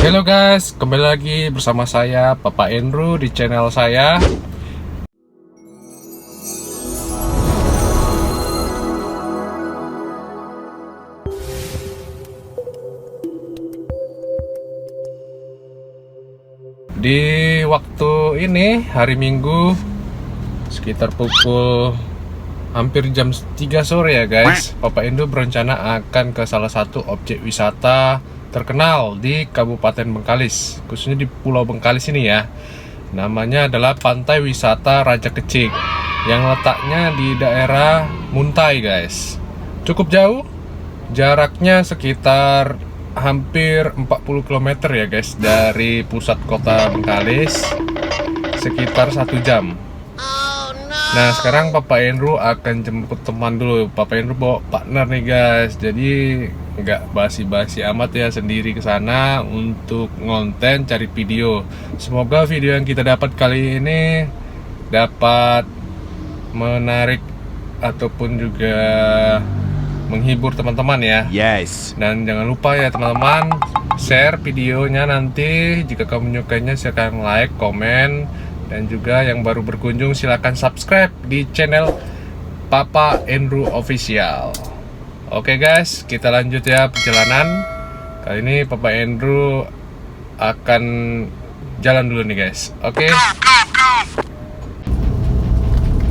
Halo guys, kembali lagi bersama saya Papa Andrew di channel saya. Di waktu ini hari Minggu sekitar pukul hampir jam 3 sore ya guys, Papa Andrew berencana akan ke salah satu objek wisata terkenal di Kabupaten Bengkalis, khususnya di Pulau Bengkalis ini ya. Namanya adalah Pantai Wisata Raja Kecik yang letaknya di daerah Muntai guys. Cukup jauh, jaraknya sekitar hampir 40 km ya guys dari pusat kota Bengkalis, sekitar 1 jam. Nah sekarang Papa Andrew akan jemput teman dulu. Papa Andrew bawa partner nih guys, jadi nggak basi-basi amat ya, sendiri ke sana untuk ngonten cari video. Semoga video yang kita dapat kali ini dapat menarik ataupun juga menghibur teman-teman ya. Yes. Dan jangan lupa ya teman-teman, share videonya nanti. Jika kamu menyukainya silahkan like, komen, dan juga yang baru berkunjung silahkan subscribe di channel Papa Andrew Official. Oke guys, kita lanjut ya perjalanan. Kali ini Papa Andrew akan jalan dulu nih guys. Oke.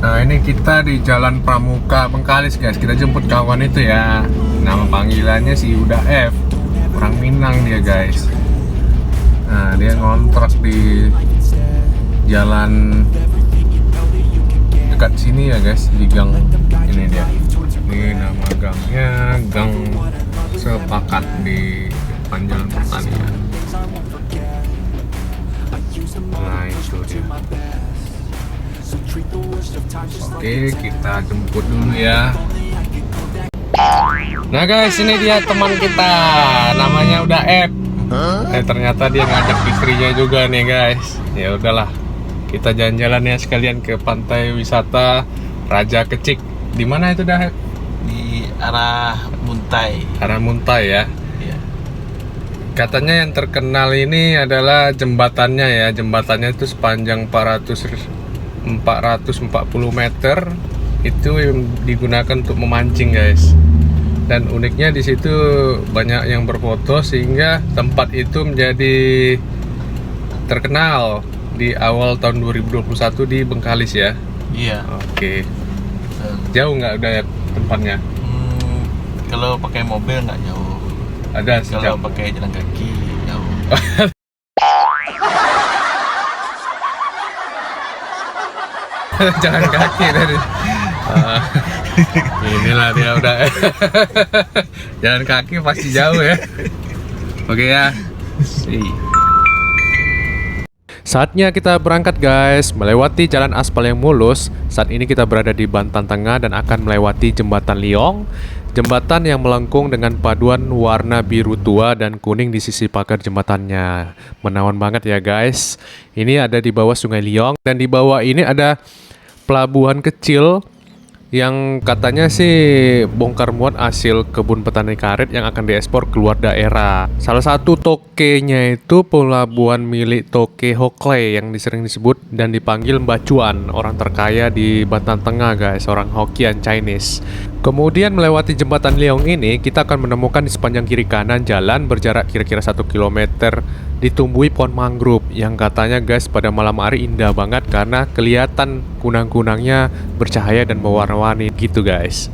Nah ini kita di Jalan Pramuka Bengkalis guys. Kita jemput kawan itu ya. Nama panggilannya si Uda F. Orang Minang dia guys. Nah dia ngontrak di jalan dekat sini ya guys, di gang ini dia. Ini nama gangnya Gang Sepakat di depan Jalan Pertanian. Nah itu dia. Oke, kita jemput dulu ya. Nah guys, ini dia teman kita, namanya udah F. Ternyata dia ngajak istrinya juga nih guys. Ya udahlah, kita jalan-jalan ya sekalian ke Pantai Wisata Raja Kecik. Di mana itu dah? Di arah Muntai. Arah Muntai ya. Iya. Katanya yang terkenal ini adalah jembatannya ya. Jembatannya itu sepanjang 440 meter. Itu yang digunakan untuk memancing guys. Dan uniknya di situ banyak yang berfoto sehingga tempat itu menjadi terkenal di awal tahun 2021 di Bengkalis ya. Iya. Oke. Jauh nggak udah ya tempatnya? Kalau pakai mobil nggak jauh. Ada Kalau sejam. pakai jalan kaki jauh. Jalan kaki dari. Inilah dia udah. Jalan kaki pasti jauh ya. Oke ya. Saatnya kita berangkat guys, melewati jalan aspal yang mulus. Saat ini kita berada di Bantan Tengah dan akan melewati Jembatan Liong. Jembatan yang melengkung dengan paduan warna biru tua dan kuning di sisi pagar jembatannya. Menawan banget ya guys. Ini ada di bawah Sungai Liong dan di bawah ini ada pelabuhan kecil yang katanya sih bongkar muat hasil kebun petani karet yang akan diekspor keluar daerah. Salah satu tokenya itu pelabuhan milik Toke Hokle yang sering disebut dan dipanggil Mbak Cuan, orang terkaya di Bantan Tengah guys, orang Hokkien Chinese. Kemudian melewati jembatan Liong ini, kita akan menemukan di sepanjang kiri kanan jalan berjarak kira-kira 1 km ditumbuhi pohon mangrove yang katanya guys pada malam hari indah banget karena kelihatan kunang-kunangnya bercahaya dan mewarna-warni gitu guys.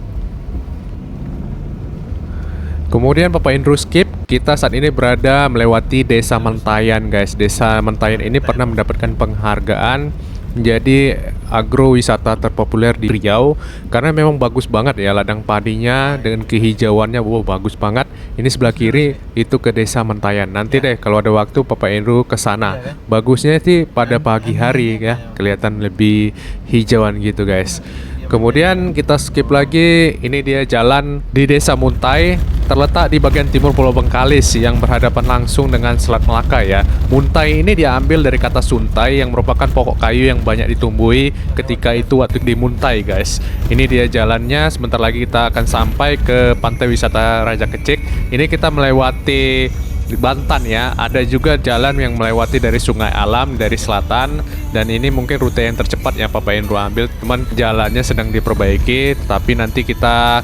Kemudian Papa Andrew skip, kita saat ini berada melewati Desa Mentayan guys. Desa Mentayan ini pernah mendapatkan penghargaan menjadi agrowisata terpopuler di Riau karena memang bagus banget ya ladang padinya dengan kehijauannya, wow bagus banget. Ini sebelah kiri itu ke Desa Mentayan. Nanti deh kalau ada waktu Papa Andrew ke sana. Bagusnya sih pada pagi hari ya, kelihatan lebih hijauan gitu guys. Kemudian kita skip lagi, ini dia jalan di Desa Muntai, terletak di bagian timur Pulau Bengkalis yang berhadapan langsung dengan Selat Melaka ya. Muntai ini diambil dari kata suntai yang merupakan pokok kayu yang banyak ditumbuhi ketika itu waktu di Muntai guys. Ini dia jalannya, sebentar lagi kita akan sampai ke Pantai Wisata Raja Kecik. Ini kita melewati di Bantan ya. Ada juga jalan yang melewati dari Sungai Alam dari selatan, dan ini mungkin rute yang tercepat yang Papa Indro ambil. Cuman jalannya sedang diperbaiki, tapi nanti kita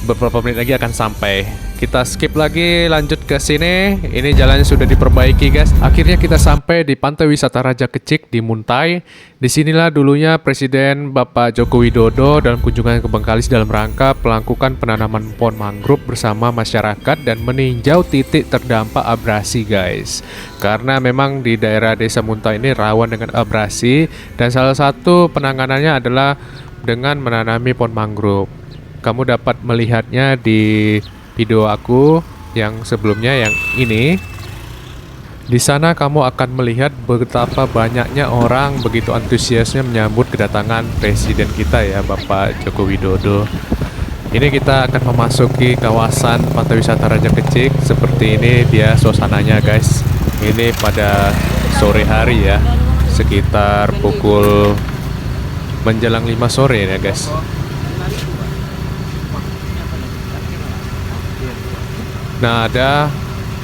beberapa menit lagi akan sampai. Kita skip lagi, lanjut ke sini. Ini jalannya sudah diperbaiki guys. Akhirnya kita sampai di Pantai Wisata Raja Kecik di Muntai. Disinilah dulunya Presiden Bapak Joko Widodo dalam kunjungan ke Bengkalis dalam rangka melakukan penanaman pohon mangrove bersama masyarakat dan meninjau titik terdampak abrasi guys. Karena memang di daerah Desa Muntai ini rawan dengan abrasi, dan salah satu penanganannya adalah dengan menanami pohon mangrove. Kamu dapat melihatnya di video aku yang sebelumnya, yang ini. Di sana kamu akan melihat betapa banyaknya orang begitu antusiasnya menyambut kedatangan presiden kita ya, Bapak Joko Widodo. Ini kita akan memasuki kawasan Pantai Wisata Raja Kecik. Seperti ini dia suasananya guys. Ini pada sore hari ya, sekitar pukul menjelang 5 sore ya guys. Nah, ada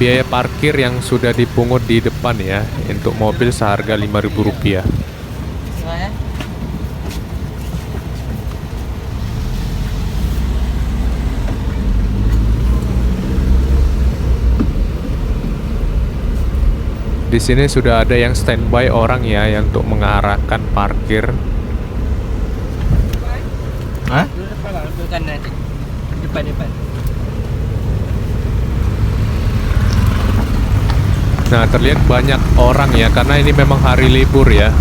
biaya parkir yang sudah dipungut di depan ya, untuk mobil seharga Rp5.000. Di sini sudah ada yang standby orang ya, yang untuk mengarahkan parkir. Hah? Depan. Nah, terlihat banyak orang ya, karena ini memang hari libur ya.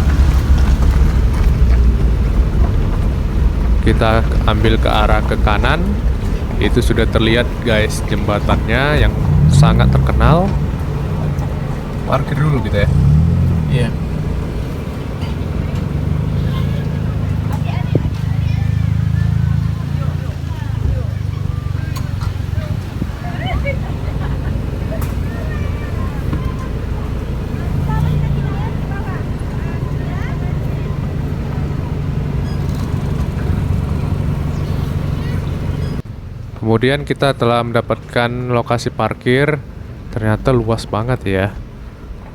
Kita ambil ke arah ke kanan. Itu sudah terlihat guys jembatannya yang sangat terkenal. Parkir dulu gitu ya. Iya. Kemudian kita telah mendapatkan lokasi parkir. Ternyata luas banget ya.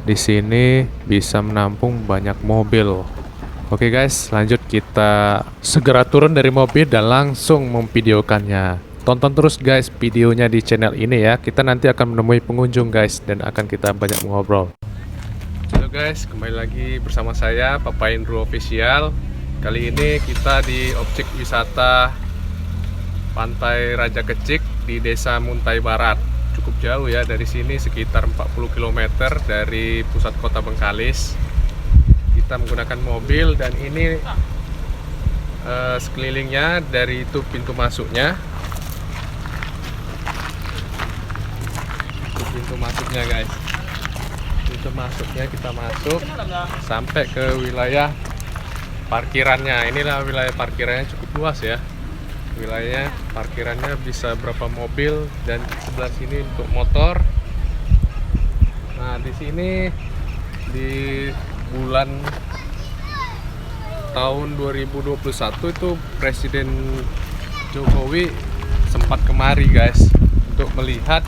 Di sini bisa menampung banyak mobil. Oke guys, lanjut kita segera turun dari mobil dan langsung memvideokannya. Tonton terus guys videonya di channel ini ya. Kita nanti akan menemui pengunjung guys, dan akan kita banyak ngobrol. Halo guys, kembali lagi bersama saya Papa Indro Official. Kali ini kita di objek wisata Pantai Raja Kecik di Desa Muntai Barat. Cukup jauh ya dari sini, sekitar 40 km dari pusat kota Bengkalis. Kita menggunakan mobil, dan ini sekelilingnya dari itu pintu masuknya. Itu pintu masuknya guys. Pintu masuknya, kita masuk sampai ke wilayah parkirannya. Inilah wilayah parkirannya, cukup luas ya. Wilayahnya, parkirannya bisa berapa mobil, dan sebelah sini untuk motor. Nah, di sini di bulan tahun 2021 itu Presiden Jokowi sempat kemari guys untuk melihat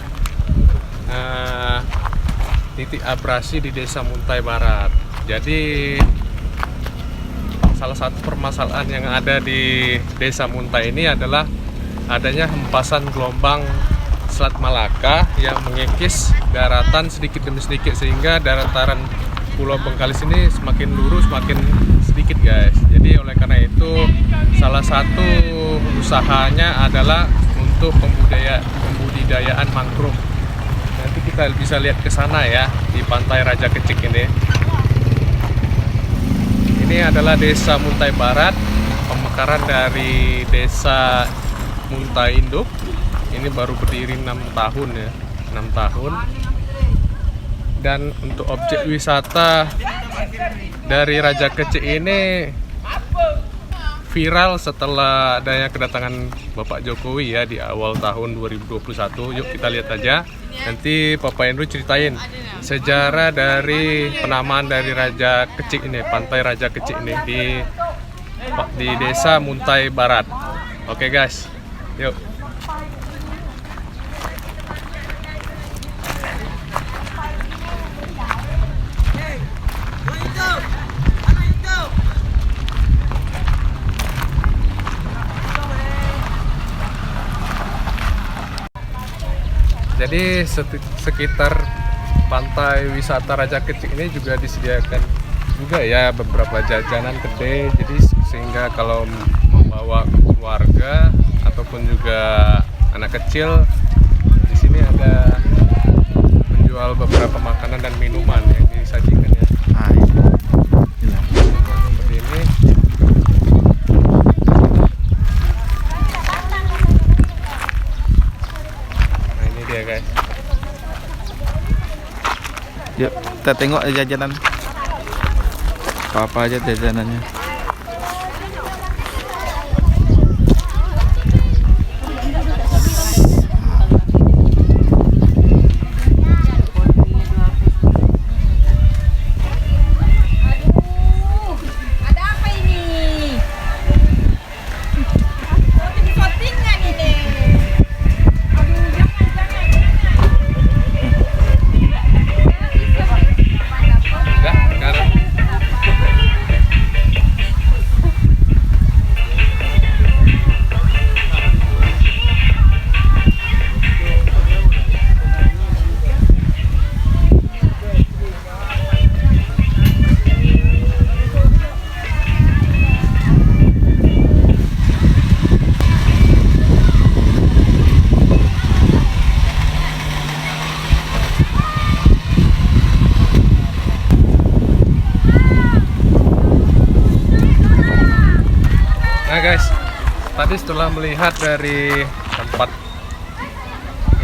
titik abrasi di Desa Muntai Barat. Jadi salah satu permasalahan yang ada di Desa Muntai ini adalah adanya hempasan gelombang Selat Malaka yang mengikis daratan sedikit demi sedikit, sehingga dataran Pulau Bengkalis ini semakin lurus, semakin sedikit guys. Jadi oleh karena itu salah satu usahanya adalah untuk pembudidayaan mangrove. Nanti kita bisa lihat ke sana ya, di Pantai Raja Kecik ini. Ini adalah Desa Muntai Barat, pemekaran dari Desa Muntai Induk. Ini baru berdiri 6 tahun ya, 6 tahun. Dan untuk objek wisata dari Raja Kecik ini viral setelah adanya kedatangan Bapak Jokowi ya di awal tahun 2021. Yuk kita lihat aja. Nanti Papa Indro ceritain sejarah dari penamaan dari Raja Kecik ini, Pantai Raja Kecik ini di Desa Muntai Barat. Oke guys, yuk. Jadi sekitar pantai wisata Raja Kecik ini juga disediakan juga ya beberapa jajanan kedai. Jadi sehingga kalau membawa keluarga ataupun juga anak kecil, di sini ada menjual beberapa makanan dan minuman yang disajikan ya. Ah, iya. Gila. Seperti ini. Nah ini dia guys. Yuk, kita tengok jajanan. Apa aja jajanannya. Ada apa ini? Shooting-shootingan ini. Aduh, jangan. Enggak, sekarang. Nah guys, tadi setelah melihat dari tempat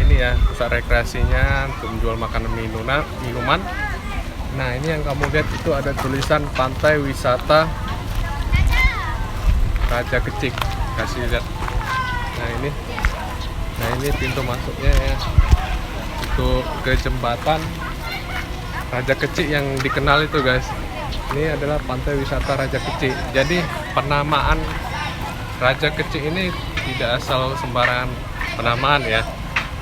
ini ya, pusat rekreasinya untuk menjual makanan minuman. Nah ini yang kamu lihat itu ada tulisan Pantai Wisata Raja Kecik. Kasih lihat. Nah ini pintu masuknya ya, untuk ke jembatan Raja Kecik yang dikenal itu guys. Ini adalah Pantai Wisata Raja Kecik. Jadi penamaan Raja Kecik ini tidak asal sembarangan penamaan ya.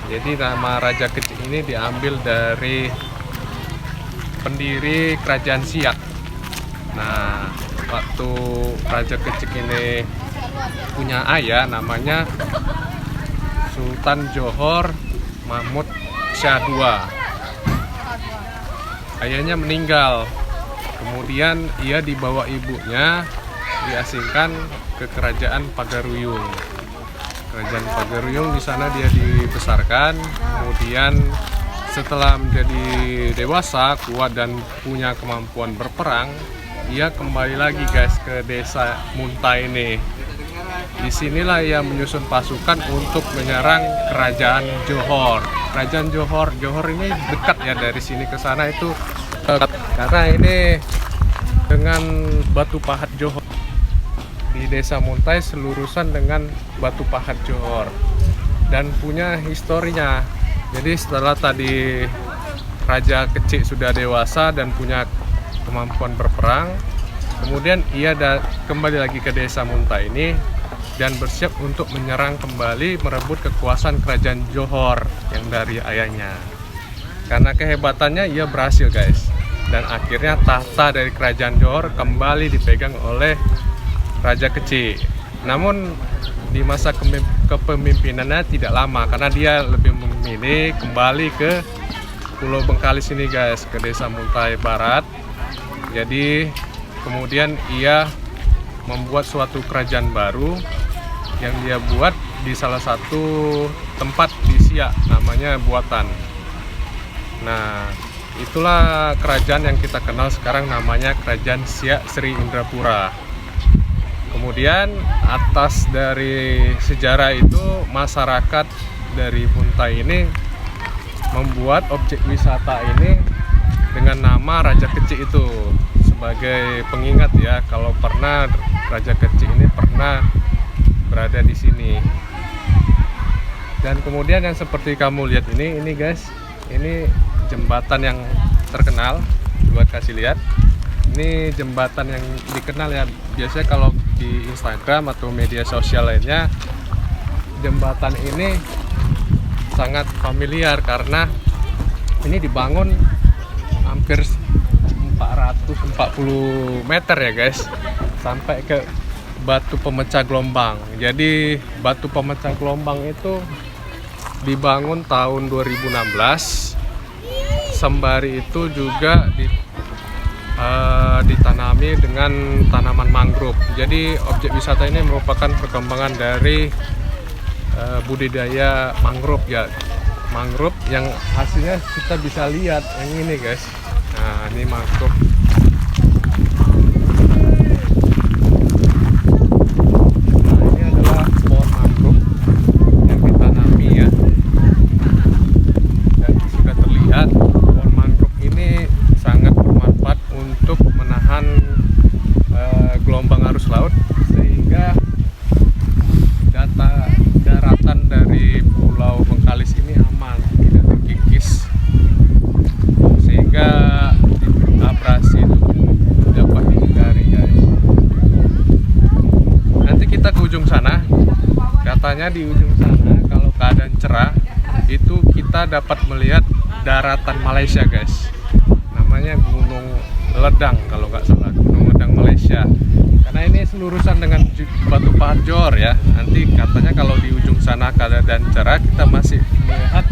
Jadi nama Raja Kecik ini diambil dari pendiri Kerajaan Siak. Nah, waktu Raja Kecik ini punya ayah namanya Sultan Johor Mahmud Shah II. Ayahnya meninggal. Kemudian ia dibawa ibunya diasingkan ke Kerajaan Pagaruyung. Kerajaan Pagaruyung di sana dia dibesarkan. Kemudian setelah menjadi dewasa, kuat dan punya kemampuan berperang, ia kembali lagi guys ke desa Muntai ini. Disinilah ia menyusun pasukan untuk menyerang Kerajaan Johor. Kerajaan Johor ini dekat ya dari sini ke sana itu, karena ini dengan Batu Pahat Johor. Di desa Muntai selurusan dengan Batu Pahat Johor dan punya historinya. Jadi setelah tadi Raja Kecik sudah dewasa dan punya kemampuan berperang, kemudian ia kembali lagi ke desa Muntai ini dan bersiap untuk menyerang kembali, merebut kekuasaan Kerajaan Johor yang dari ayahnya. Karena kehebatannya ia berhasil guys, dan akhirnya tahta dari Kerajaan Johor kembali dipegang oleh Raja Kecik. Namun di masa kepemimpinannya tidak lama karena dia lebih memilih kembali ke Pulau Bengkalis ini guys, ke desa Muntai Barat. Jadi kemudian ia membuat suatu kerajaan baru yang dia buat di salah satu tempat di Siak, namanya Buatan. Nah, itulah kerajaan yang kita kenal sekarang namanya Kerajaan Siak Sri Indrapura. Kemudian atas dari sejarah itu, masyarakat dari Muntai ini membuat objek wisata ini dengan nama Raja Kecik itu sebagai pengingat ya, kalau pernah Raja Kecik ini pernah berada di sini. Dan kemudian yang seperti kamu lihat ini guys, ini jembatan yang terkenal. Buat kasih lihat, ini jembatan yang dikenal ya. Biasanya kalau di Instagram atau media sosial lainnya, jembatan ini sangat familiar karena ini dibangun hampir 440 meter ya guys, sampai ke batu pemecah gelombang. Jadi batu pemecah gelombang itu dibangun tahun 2016. Sembari itu juga ditanami dengan tanaman mangrove. Jadi objek wisata ini merupakan perkembangan dari budidaya mangrove ya. Mangrove yang hasilnya kita bisa lihat yang ini guys. Nah ini mangrove. Nah ini adalah pohon mangrove yang ditanami ya. Dan sudah terlihat pohon mangrove ini sangat bermanfaat untuk menahan gelombang arus laut, sehingga daratan dari Pulau Bengkalis ini aman, tidak terkikis, sehingga abrasi itu pun dapat dihindari guys. Nanti kita ke ujung sana, katanya di ujung sana kalau keadaan cerah itu kita dapat melihat daratan Malaysia guys. Namanya Gunung Ledang kalau nggak salah, Gunung Ledang Malaysia. Karena ini selurusan dengan Batu Pahat Johor ya. Nanti katanya kalau di ujung sana keadaan cerah kita masih melihat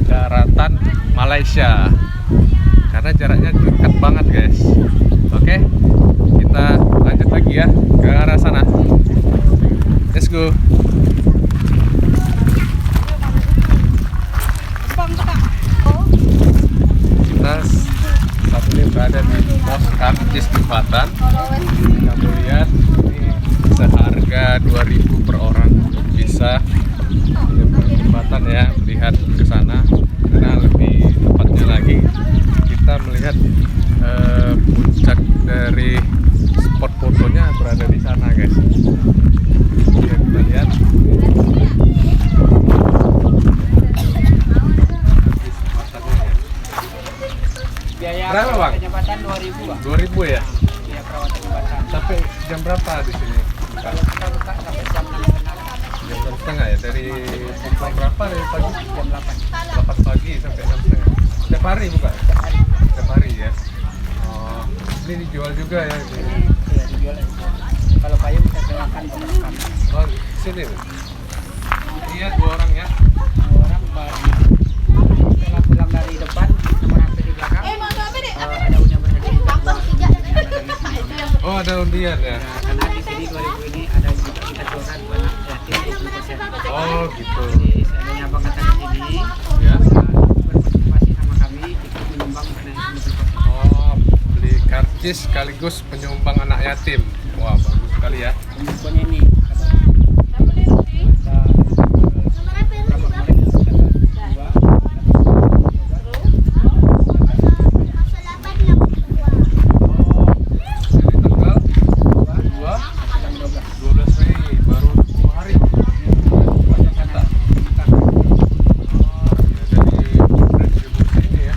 daratan Malaysia. Karena jaraknya dekat banget guys. Oke, kita lanjut lagi ya ke arah sana. Let's go. Kita saat ini berada di pos Karcis Jembatan. Kamu lihat ini seharga 2.000 per orang untuk bisa menyeberang jembatan ya, melihat ke sana. Karena lebih tepatnya lagi kita melihat puncak dari spot fotonya berada di sana guys. Oke, kita lihat. Biaya Berapa, Bang? jembatan 2.000 Bang. 2.000 ya? Biaya perawatan jembatan. Sampai jam berapa di sini? Kalau kita buka sampai jam 6.30. Jam 6.30 ya? Dari pukul berapa dari pagi? Jam 8. 8 pagi sampai 6.30. Setiap hari buka? Setiap hari ya? Oh, ini dijual juga ya? Iya, dijual. Kalau payung kita kenakan pemasukan. Oh, sini nih? Iya, 2 orang ya? 2 orang bagi. Setelah pulang dari depan, nomor HP di belakang. Ada undian berhadiah juga. Oh, ada undian ya? Nah, karena di sini 2.000 ini ada juga kita jualkan buat anak yatim 20%. Oh, gitu. Jadi seandainya abang datang ke sini, Ya? berpartisipasi sama kami, ikut menyumbang dana 20%. Oh, beli karcis sekaligus penyumbang anak yatim. Wah, bagus sekali ya. Pembukuannya ini. Jadi tanggal 12 Mei, baru 10 hari. Kita. Oh, ya, dari distribusi ini ya.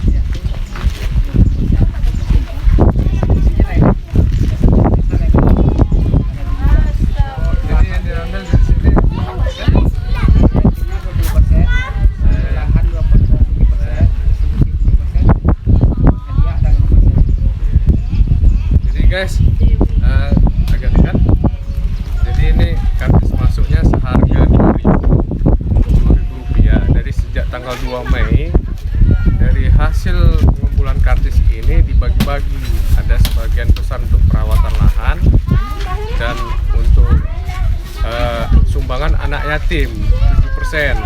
Jadi yang diambil di sini berapa persen? Jadi guys, agak dekat. Jadi ini kartis masuknya seharga 2.000 rupiah. Dari sejak tanggal 2 Mei, dari hasil pengumpulan kartis ini dibagi-bagi. Ada sebagian besar untuk perawatan lahan dan untuk sumbangan anak yatim 7%.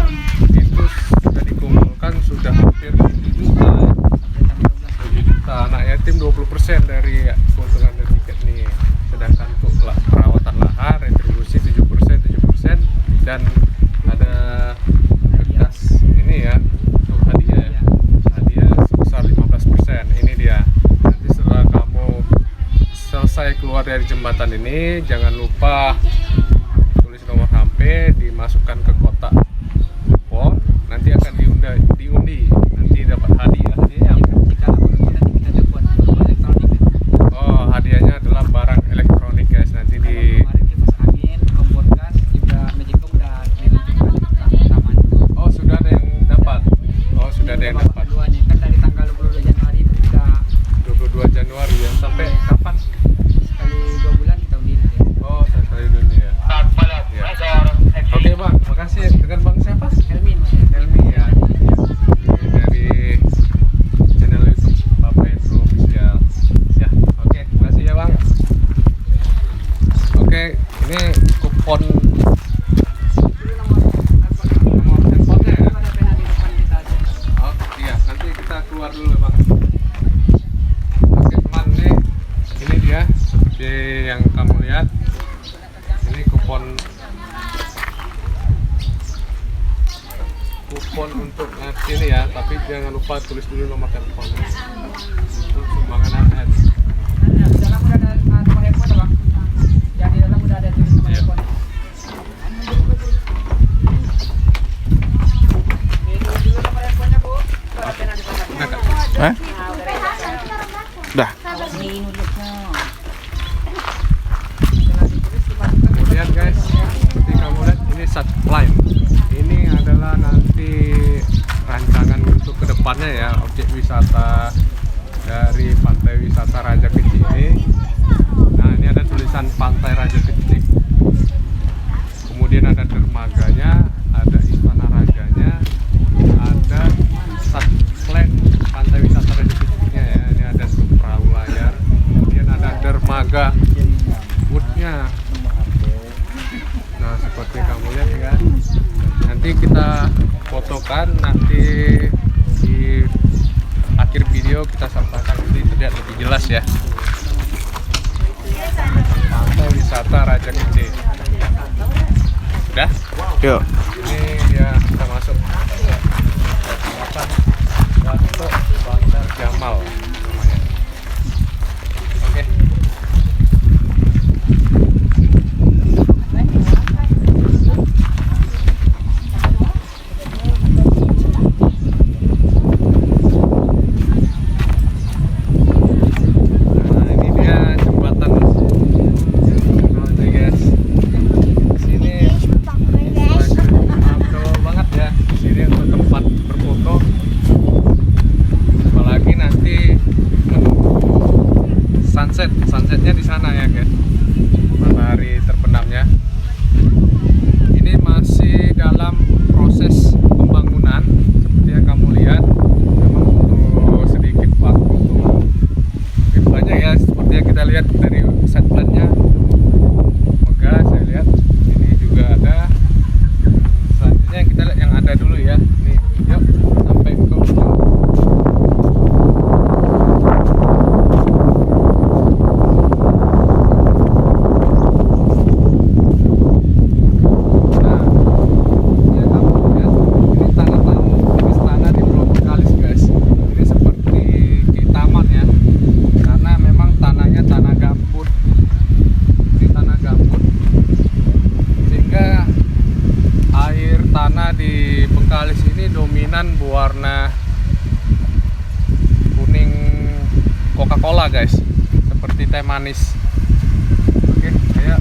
Itu sudah dikumpulkan sudah hampir 7 juta. 7 juta anak yatim 20% dari keuntungan dari tiket nih. Sedangkan untuk perawatan lahan retribusi 7%, dan ada kertas ini ya untuk hadiah ya. Hadiah sebesar 15%. Ini dia. Nanti setelah kamu selesai keluar dari jembatan ini, jangan lupa tulis nomor HP, dimasukkan ke kotak kupon, nanti akan diundi, nanti dapat hadiah. Hadiahnya apa? Oh, hadiahnya adalah barang elektronik guys. Nanti di Oh, sudah ada yang dapat. Oh, sudah ada yang dapat. Kan dari tanggal 22 Januari itu kita 22 Januari ya. Sampai kapan? sekali 2 bulan kita undi. Oh, saya dulu ya. Ya. Oke, Bang. Makasih. untuk sini ya, tapi jangan lupa tulis dulu nomor teleponnya untuk sumbangan AS. Di dalam udah ada nomor handphone bang. Yang di dalam udah ada tulis nomor Iya. handphone. Ini dulu nomor handphonenya bu. Kalau pena di sana. Udah Kak. Hah? Nah, udah ada. Dah. Ini nulisnya. Kemudian guys, seperti kamu lihat ini subline. Ini adalah nanti rancangan untuk kedepannya ya, objek wisata dari Pantai Wisata Raja Kecil ini. Nah ini ada tulisan Pantai Raja Kecil. Kemudian ada dermaganya, ada istana rajanya, ada subline Pantai Wisata Raja Kecilnya ya. Ini ada perahu layar, kemudian ada dermaga woodnya. Nah seperti kamu lihat ya, nanti kita fotokan, nanti di akhir video kita sampaikan, nanti terlihat lebih jelas ya. Pantai Wisata Raja Kecil. Udah? Yuk. Ini ya kita masuk. Dato' Bandar Jamal namanya. Oke. Nah, ini dia jembatan. Nah, ini guys. Sini betul banget ya. Sini untuk tempat berfoto. Apalagi nanti menunggu sunsetnya di sana ya guys. Matahari terbenamnya. Ini masih dalam proses pembangunan seperti yang kamu lihat. Memang butuh sedikit waktu untuk mungkin banyak ya, seperti yang kita lihat dari set plan-nya. Semoga saya lihat ini juga ada. Selanjutnya kita lihat yang ada dulu ya. Nih, yuk sampai ke ujung. Nah, ya kamu lihat ini tanah di Pulau Bengkalis guys. Ini seperti di taman ya, karena memang tanahnya tanah gambut. Ini tanah gambut, sehingga air tanah di Bengkalis ini dominan berwarna kuning Coca-Cola guys, seperti teh manis. Oke, ayo.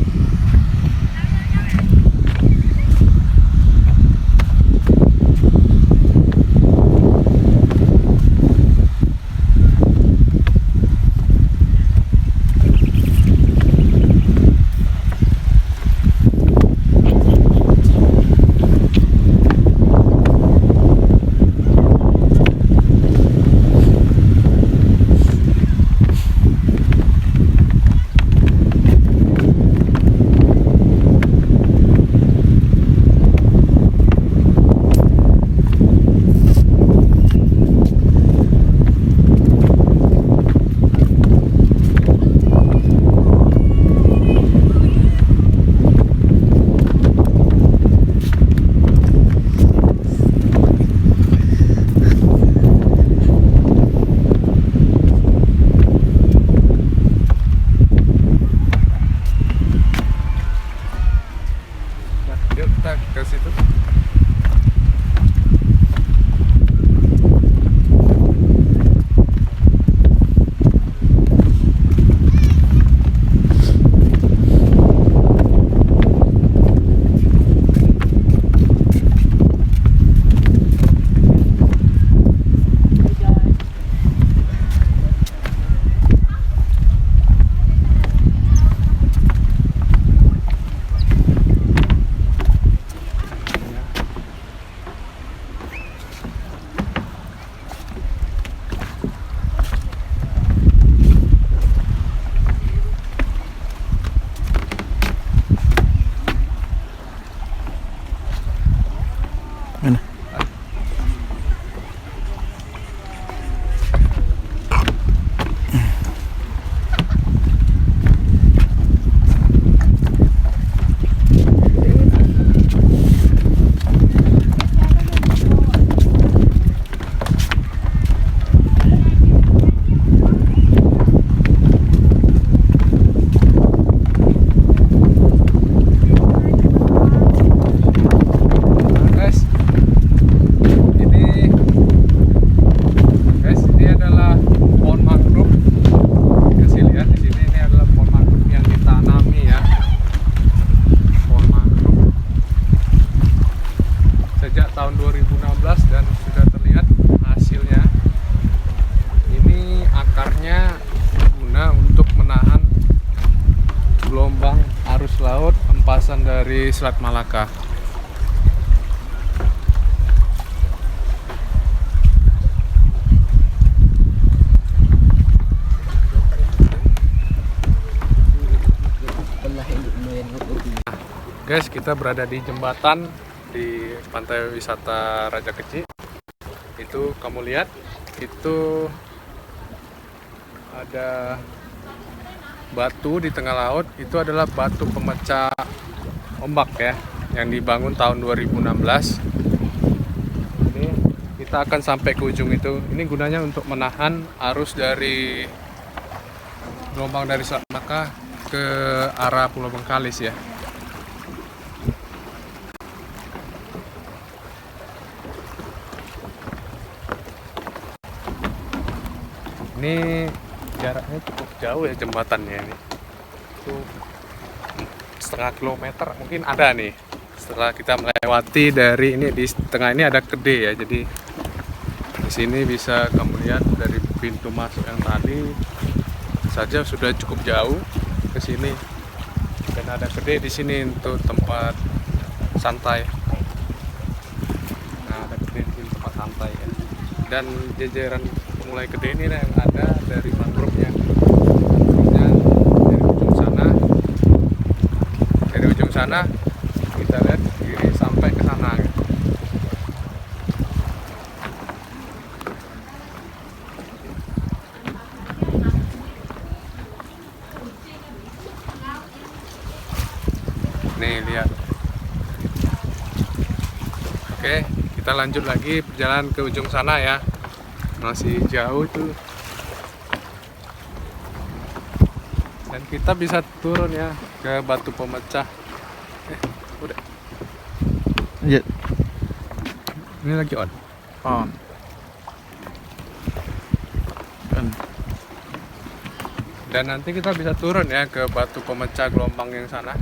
dari Selat Malaka. Guys, kita berada di jembatan di pantai wisata Raja Kecil. Itu kamu lihat, itu ada batu di tengah laut. Itu adalah batu pemecah ombak ya, yang dibangun tahun 2016. Ini kita akan sampai ke ujung itu. Ini gunanya untuk menahan arus dari gelombang dari Selat Malaka ke arah Pulau Bengkalis ya. Ini jaraknya cukup jauh ya jembatannya ini. Itu setengah kilometer mungkin ada nih. Setelah kita melewati dari ini, di tengah ini ada Kede ya. Jadi di sini bisa kamu lihat dari pintu masuk yang tadi saja sudah cukup jauh ke sini. Dan ada Kede di sini untuk tempat santai. Nah, ada Kede di sini tempat santai ya. Dan jajaran mulai Kede ini yang ada dari mangrove-nya. Dari ujung sana kita lihat kiri sampai ke sana. Nih lihat. Oke, kita lanjut lagi perjalanan ke ujung sana ya. Masih jauh tuh. Dan kita bisa turun ya ke batu pemecah. Udah. Lanjut. Ini lagi on. On. Kan. Dan nanti kita bisa turun ya ke batu pemecah gelombang yang sana.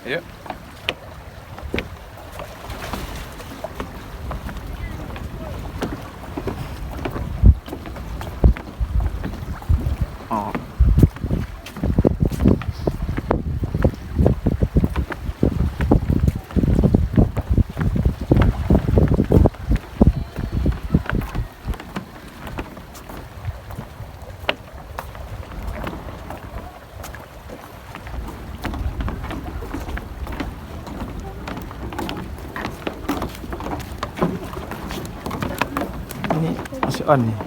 Ayo. Oh. Ini masih on nih.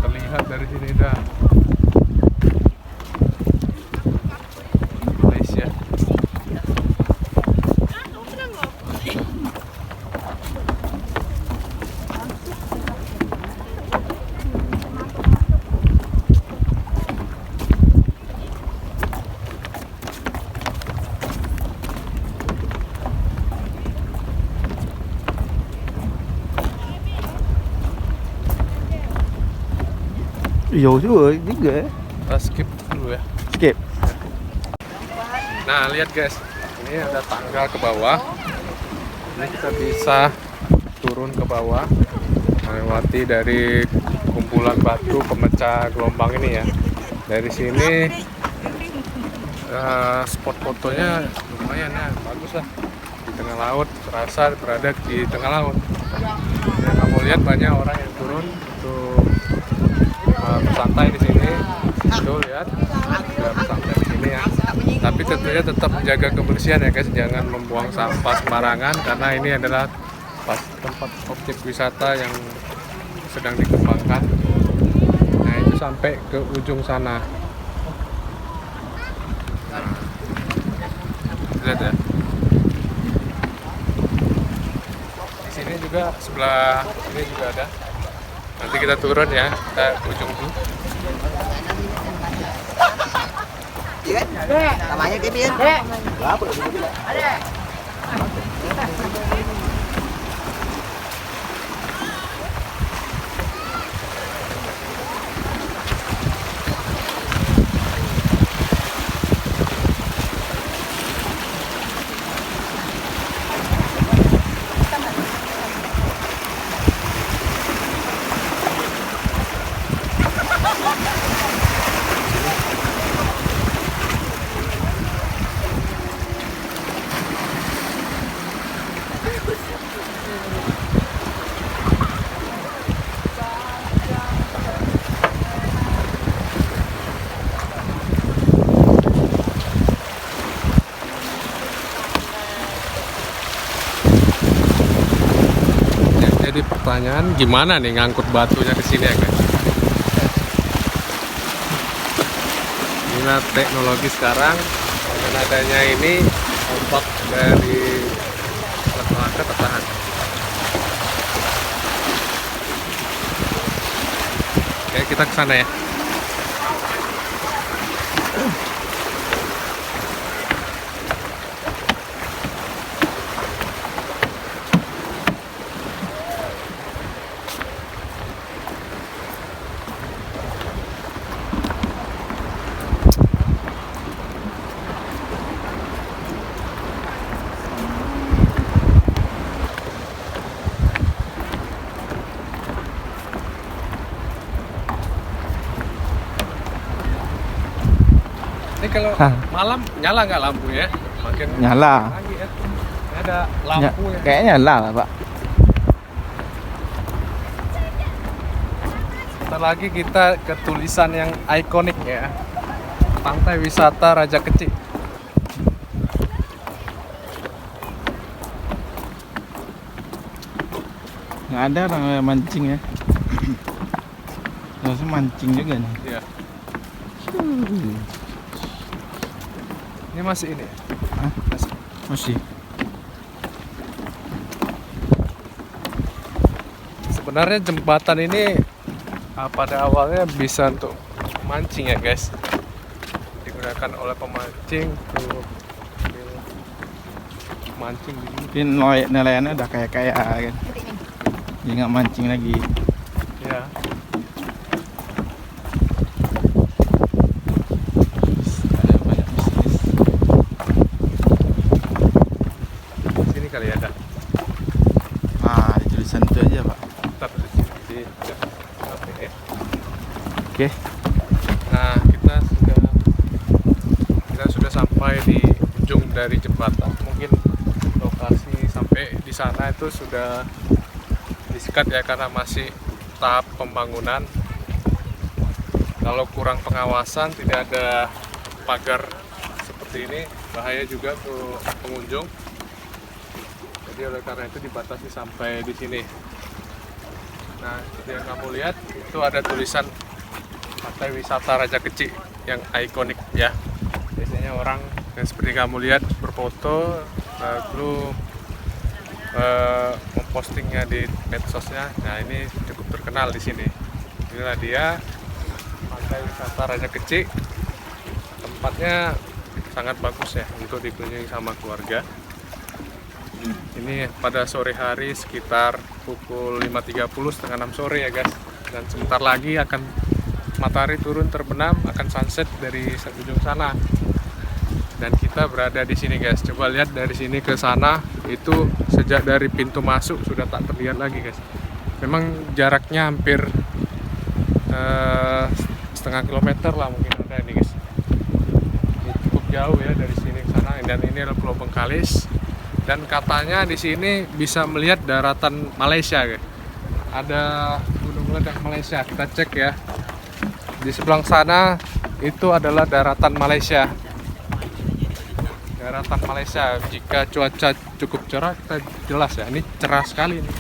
Terlihat dari sini dah Malaysia. Jauh juga ya. Kita skip dulu ya. Skip. Nah lihat guys, ini ada tangga ke bawah. Ini kita bisa turun ke bawah melewati dari kumpulan batu pemecah gelombang ini ya. Dari sini spot fotonya lumayan ya, bagus lah, di tengah laut, terasa berada di tengah laut. Dan kamu lihat banyak orang yang turun untuk bersantai di sini. Tuh lihat, sudah bersantai di sini ya. Tapi tentunya tetap menjaga kebersihan ya guys, jangan membuang sampah sembarangan karena ini adalah tempat objek wisata yang sedang dikembangkan. Nah itu sampai ke ujung sana. lihat ya. Di sini juga sebelah ini juga ada. Nanti kita turun ya, kita ke ujung dulu. Namanya Kevin. Berapa? Jadi pertanyaan gimana nih ngangkut batunya ke sini ya guys? Inilah teknologi sekarang dengan adanya ini ombak dari Selat Malaka tertahan. Oke, kita ke sana ya. Ini kalau Hah. malam nyala nggak lampu ya? Makin Nyala. lagi ya. Ini ada lampu ya. Kayaknya nyala lah, Pak. Sebentar lagi kita ke tulisan yang ikonik ya. Pantai Wisata Raja Kecil. Nggak ada orang yang mancing ya. Harusnya mancing juga nih. Iya. Ini masih ini. Hah? Masih. Masih. Sebenarnya jembatan ini pada awalnya bisa untuk mancing ya guys. Digunakan oleh pemancing untuk mancing di sini. Mungkin nelayannya udah kaya-kaya kan. Jadi nggak mancing lagi. Ya. Ada banyak bisnis. Sini kali ya, Kak. Ah, di tulisan itu aja, Pak. Tetap di sini. Ada. Oke. Oke. Nah, kita sudah sampai di ujung dari jembatan. Mungkin lokasi sampai di sana itu sudah disekat ya karena masih tahap pembangunan. Kalau kurang pengawasan, tidak ada pagar seperti ini, bahaya juga untuk pengunjung. Jadi oleh karena itu dibatasi sampai di sini. Nah, seperti yang kamu lihat itu ada tulisan Pantai Wisata Raja Kecil yang ikonik ya. Biasanya orang yang seperti kamu lihat berfoto lalu mempostingnya di medsosnya. Nah, ini cukup terkenal di sini. Inilah dia Pantai Wisata Raja Kecil. Tempatnya sangat bagus ya untuk dikunjungi sama keluarga. Ini pada sore hari sekitar pukul 5.30 setengah 6 sore ya guys. Dan sebentar lagi akan matahari turun terbenam, akan sunset dari ujung sana. Dan kita berada di sini guys. Coba lihat dari sini ke sana, itu sejak dari pintu masuk sudah tak terlihat lagi guys. Memang jaraknya hampir setengah kilometer lah mungkin ada ini guys. Ini cukup jauh ya dari sini ke sana. Dan ini adalah Pulau Bengkalis. Dan katanya di sini bisa melihat daratan Malaysia guys. Ada gunung ledak Malaysia. Kita cek ya. Di sebelah sana itu adalah daratan Malaysia. Daratan Malaysia. Jika cuaca cukup cerah, kita jelas ya. Ini cerah sekali nih.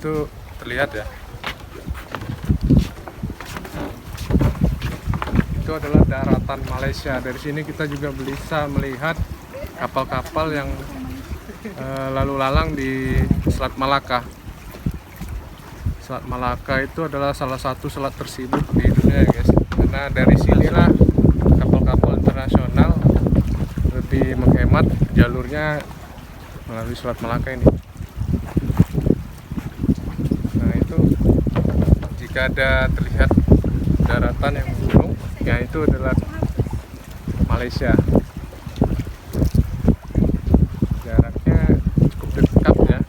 itu terlihat ya. Itu adalah daratan Malaysia. Dari sini kita juga bisa melihat kapal-kapal yang lalu lalang di Selat Malaka. Selat Malaka itu adalah salah satu selat tersibuk di dunia ya guys. Karena dari sinilah kapal-kapal internasional lebih menghemat jalurnya melalui Selat Malaka ini. Nah itu jika ada terlihat daratan yang gunung, ya itu adalah Malaysia. Jaraknya cukup dekat ya.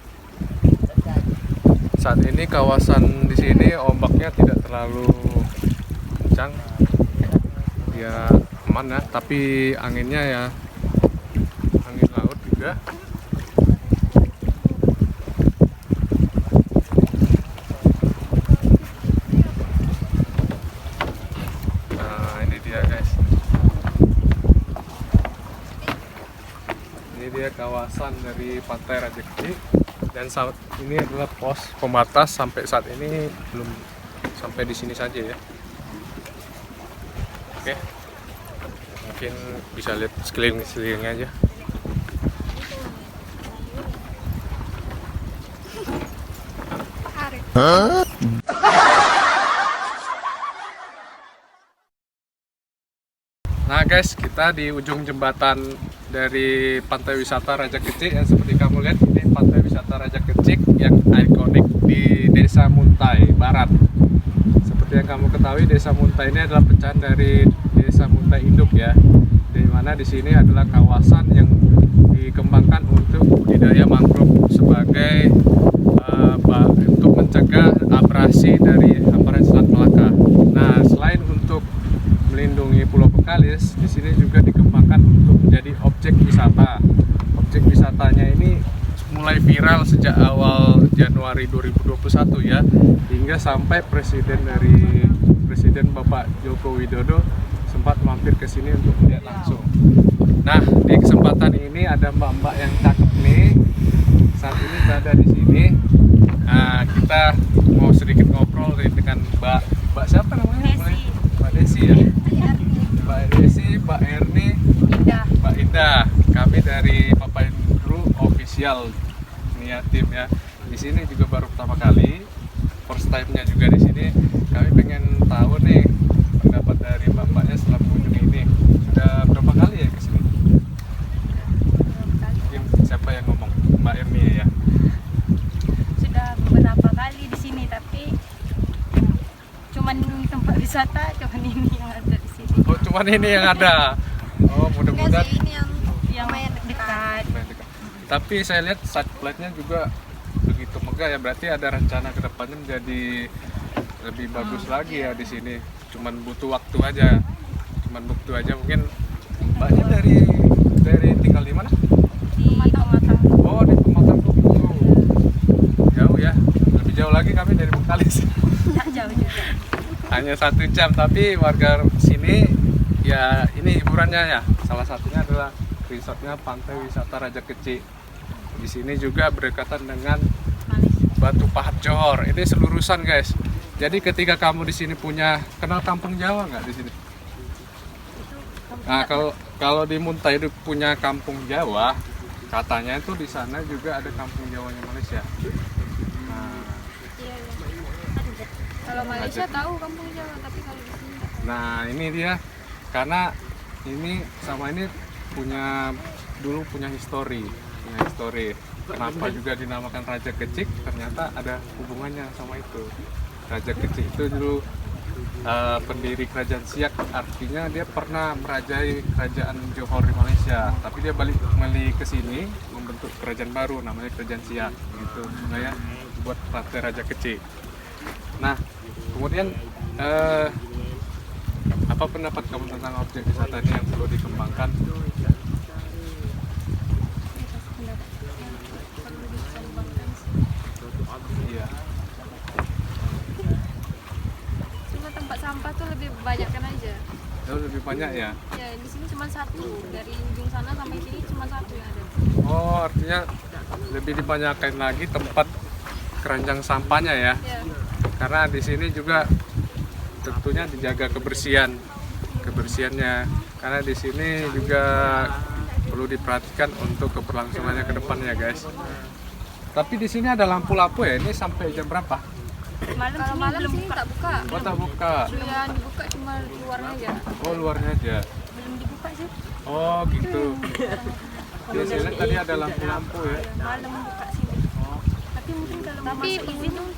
Saat ini kawasan di sini ombaknya tidak terlalu kencang, ya aman ya. Tapi anginnya ya angin laut juga. Nah ini dia guys. Ini dia kawasan dari Pantai Raja Kecil. Dan saat ini adalah pos pembatas, sampai saat ini belum sampai di sini saja ya. Oke, mungkin bisa lihat sekeliling-sekelilingnya aja. Nah guys, kita di ujung jembatan dari Pantai Wisata Raja Kecil yang seperti kamu lihat, ini Pantai Wisata Raja Kecil yang ikonik di Desa Muntai Barat. Seperti yang kamu ketahui, Desa Muntai ini adalah pecahan dari Desa Muntai Induk ya, di mana di sini adalah kawasan yang dikembangkan untuk budidaya mangrove sebagai untuk mencegah abrasi dari hamparan Selat Malaka. Nah, selain untuk melindungi Pulau Bekalis, di sini juga dikembangkan untuk menjadi objek wisata. Objek wisatanya ini mulai viral sejak awal Januari 2021 ya, hingga sampai Presiden Bapak Joko Widodo sempat mampir ke sini untuk melihat langsung. Nah, di kesempatan ini ada mbak-mbak yang cakep nih, saat ini berada di sini. Nah, kita mau sedikit ngobrol dengan Mbak siapa namanya? Mbak Desi ya. Mbak Desi, Mbak Erni, Mbak Indah. Kami dari Papa Indro Official ini ya, tim ya. Di sini juga baru pertama kali, first time-nya juga di sini. Kami pengen tahu nih pendapat dari mbak-mbaknya setelah mengunjungi ini. Sudah berapa kali ya ke sini? Mungkin siapa yang ngomong? Mbak Erni ya. Sudah beberapa kali di sini, tapi cuman tempat wisata, cuman ini yang ada di sini. Oh, cuman ini yang ada. Oh, mudah-mudahan. Ini yang dekat. Tapi saya lihat side plate-nya juga begitu megah ya. Berarti ada rencana ke depannya menjadi lebih bagus lagi ya di sini. Cuman butuh waktu aja. Mungkin mbaknya dari tinggal di mana? Di Pematang. Oh, di Pematang begitu. Jauh ya. Lebih jauh lagi kami dari Bekalis. Tak jauh juga. Hanya 1 jam, tapi warga sini ya ini hiburannya ya. Salah satunya adalah resortnya Pantai Wisata Raja Kecil. Di sini juga berdekatan dengan Batu Pahat Johor. Ini selurusan guys. Jadi ketika kamu di sini kenal Kampung Jawa nggak di sini? Nah, kalau di Muntai itu punya Kampung Jawa, katanya itu di sana juga ada Kampung Jawanya Malaysia. Nah, Kalau Malaysia tahu Kampung Jawa, tapi kalau di sini nggak. nah ini dia, karena ini sama ini dulu punya histori. Kenapa juga dinamakan Raja Kecil? Ternyata ada hubungannya sama itu. Raja Kecil itu dulu pendiri kerajaan Siak, artinya dia pernah merajai kerajaan Johor di Malaysia, tapi dia balik ke sini membentuk kerajaan baru namanya Kerajaan Siak gitu. Makanya buat Pantai Raja Kecil. Nah, kemudian apa pendapat kamu tentang objek wisata ini yang perlu dikembangkan? Iya. Cuma tempat sampah tuh lebih banyak kan aja. Oh, lebih banyak ya? Ya di sini cuma satu, dari ujung sana sampai sini cuma satu yang ada. Oh, artinya lebih dibanyakan lagi tempat keranjang sampahnya ya. Ya. Karena di sini juga tentunya dijaga kebersihannya. Karena di sini juga perlu diperhatikan untuk keberlangsungannya ke depannya guys. Tapi di sini ada lampu-lampu ya. Ini sampai jam berapa? Malam sini belum buka. Tak buka. Oh, tak buka. Yang dibuka cuma luarnya aja. Oh, luarnya aja. Belum dibuka sih. Oh, gitu. Biasanya tadi ada lampu-lampu ya. Malam buka sini. Tapi mungkin kalau mau masuk izin dong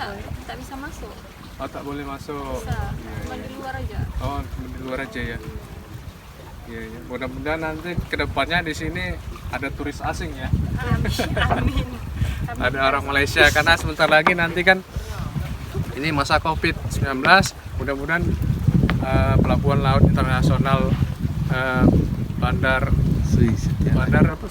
tak bisa masuk. Oh, tak boleh masuk. Bisa. Iya, Cuma iya. di luar aja. Oh, di luar aja ya. Iya, iya. Mudah-mudahan nanti kedepannya di sini ada turis asing ya. Amin. Ada orang Malaysia karena sebentar lagi nanti kan ini masa COVID-19. Mudah-mudahan pelabuhan laut internasional Bandar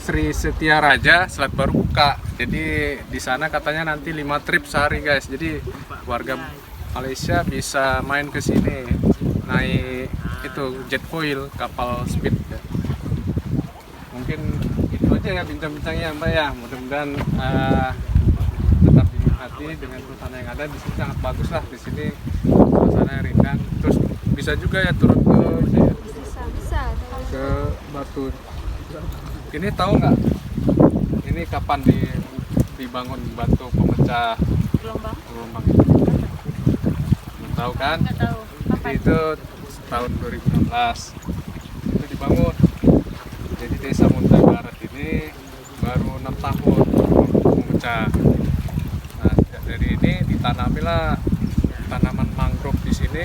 Sri Setia Raja Selat Baru buka. Jadi di sana katanya nanti 5 trip sehari guys. Jadi warga Malaysia bisa main ke sini naik itu jet foil kapal speed. Mungkin itu aja ya bincang-bincangnya Mbak ya. Mudah-mudahan tetap dinikmati dengan suasana yang ada di sini sangat bagus lah di sini suasana rindang. Terus bisa juga ya turun Bisa. ke Batu. Ini tahu nggak? Ini kapan dibangun batu pemecah Gelombang. gelombang? Belum tahu kan? Nggak tahu. Jadi itu tahun 2016 itu dibangun. Jadi Desa Muntai Barat ini baru 6 tahun pemecah. Nah, dari ini ditanamilah tanaman mangrove di sini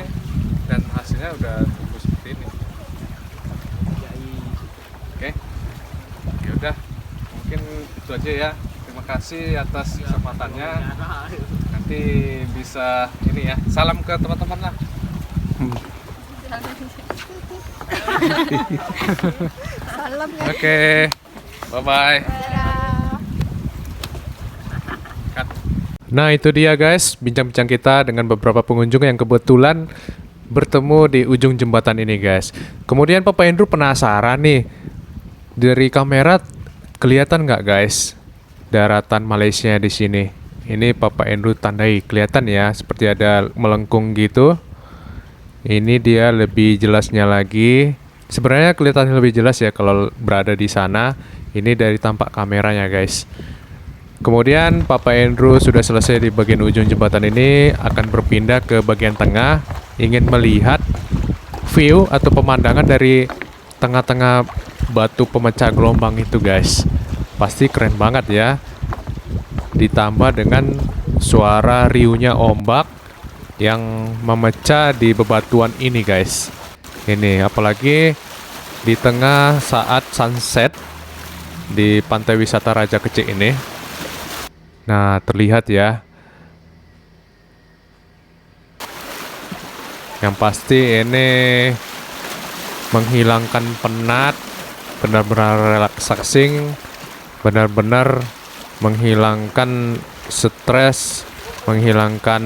dan hasilnya udah tumbuh seperti ini. Oke, ya udah, mungkin itu aja ya. Terima kasih atas kesempatannya. Nanti bisa ini ya, salam ke teman-teman lah. Salam ya. Oke, bye bye. Nah itu dia guys, bincang-bincang kita dengan beberapa pengunjung yang kebetulan bertemu di ujung jembatan ini guys. Kemudian Papa Andrew penasaran nih, dari kamera kelihatan nggak guys daratan Malaysia di sini? Ini Papa Andrew tandai, kelihatan ya seperti ada melengkung gitu. Ini dia lebih jelasnya lagi. Sebenarnya kelihatan lebih jelas ya kalau berada di sana. Ini dari tampak kameranya guys. Kemudian Papa Andrew sudah selesai di bagian ujung jembatan ini, akan berpindah ke bagian tengah, ingin melihat view atau pemandangan dari tengah-tengah batu pemecah gelombang itu guys. Pasti keren banget ya. Ditambah dengan suara riuhnya ombak yang memecah di bebatuan ini guys. Ini apalagi di tengah saat sunset di pantai wisata Raja Kecil ini. Nah, terlihat ya. Yang pasti ini menghilangkan penat, benar-benar relaxing, benar-benar menghilangkan stres, menghilangkan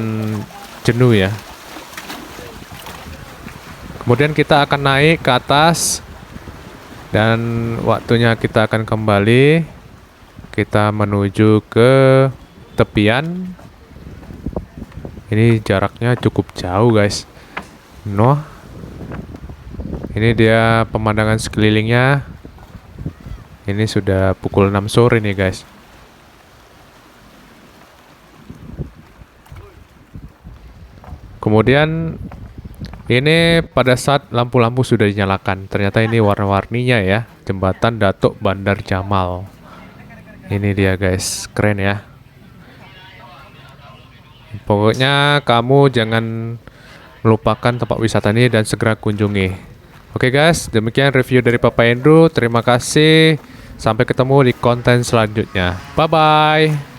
jenuh ya. Kemudian kita akan naik ke atas dan waktunya kita akan kembali. Kita menuju ke tepian. Ini jaraknya cukup jauh guys. Ini dia pemandangan sekelilingnya. Ini sudah pukul 6 sore nih guys. Kemudian ini pada saat lampu-lampu sudah dinyalakan, ternyata ini warna-warninya ya, jembatan Datuk Bandar Jamal. Ini dia guys, keren ya. Pokoknya kamu jangan melupakan tempat wisata ini dan segera kunjungi. Oke guys, demikian review dari Papa Andrew. Terima kasih. Sampai ketemu di konten selanjutnya. Bye-bye.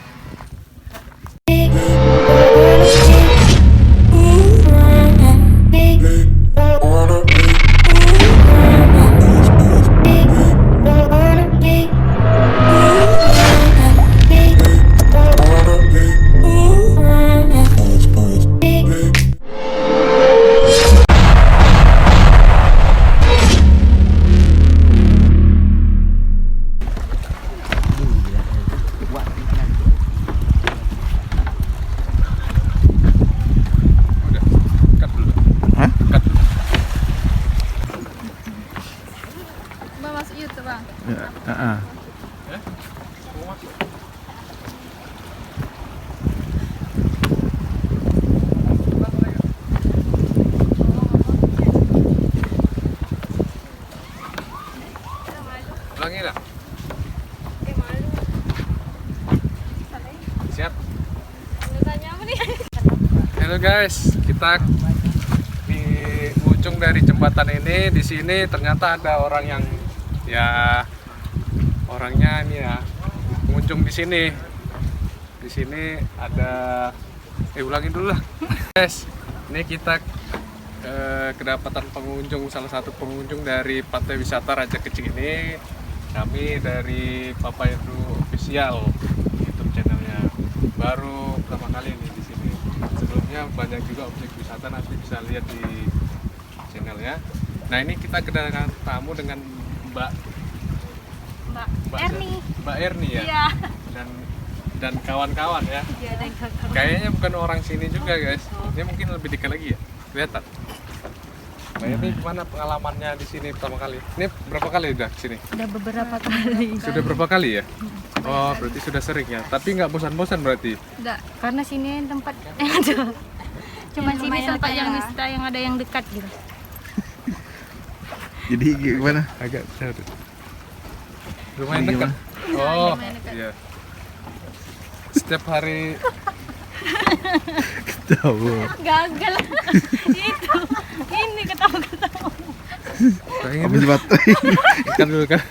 Halo guys, kita di ujung dari jembatan ini. Di sini ternyata ada orang yang orangnya ini ya, pengunjung di sini. Di sini ada ulangin dulu lah. Guys, ini kita kedapatan pengunjung, salah satu pengunjung dari Pantai Wisata Raja Kecil ini. Kami dari Papa Endu Official YouTube channelnya. Baru pertama kali nih di sini. Sebelumnya banyak juga objek wisata, nanti bisa lihat di channelnya. Nah, ini kita kedatangan tamu dengan Mbak Erni ya. Iya. Dan kawan-kawan ya. Iya, dan kawan-kawan. Kayaknya bukan orang sini juga guys. Ini mungkin lebih dekat lagi ya. Kelihatan. Mbak Erni gimana pengalamannya di sini pertama kali? Ini berapa kali udah sini? Udah beberapa kali. Sudah berapa kali ya? Oh, berarti sudah sering ya. Tapi nggak bosan-bosan berarti. Enggak, karena sini tempat yang ada. Cuman sini tempat yang wisata yang ada yang dekat gitu. Jadi gimana? Agak jauh. Lumayan Ini dekat. Iya, Oh, lumayan dekat. iya. Setiap hari Tahu. Gagal. Itu. Ini ketawa-ketawa. pengen Habis baterai. kan dulu kan.